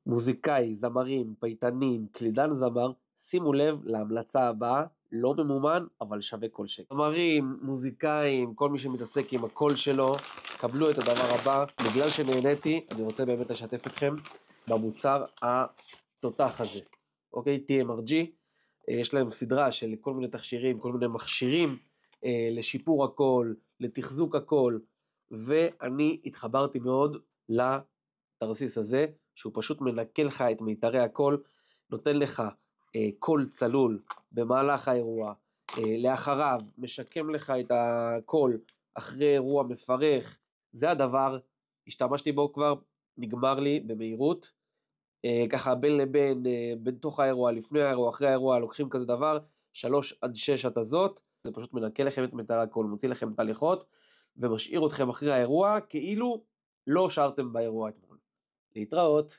מוזיקאי, זמרים, פייטנים, קלידן זמר, שימו לב להמלצה הבאה, לא ממומן, אבל שווה כל שקל. זמרים, מוזיקאים, כל מי שמתעסק עם הקול שלו, קבלו את הדבר הבא. בגלל שנהניתי, אני רוצה באמת לשתף אתכם במוצר התותח הזה. אוקיי, TMRG, יש להם סדרה של כל מיני תכשירים, כל מיני מכשירים לשיפור הקול, לתחזוק הקול, ואני התחברתי מאוד לתרסיס הזה, שהוא פשוט מנקה לך את מיתרי הקול, נותן לך קול צלול במהלך האירוע, לאחריו משקם לך את הקול אחרי אירוע מפרך. זה הדבר, השתמשתי בו כבר, נגמר לי במהירות, ככה בין לבין, בין תוך האירוע, לפני האירוע, אחרי האירוע, לוקחים כזה דבר, 3 עד 6 התזות, זה פשוט מנקה לכם את מיתרי הקול, מוציא לכם את הליכות, ומשאיר אתכם אחרי האירוע, כאילו לא שרתם באירוע אתמול. להתראות.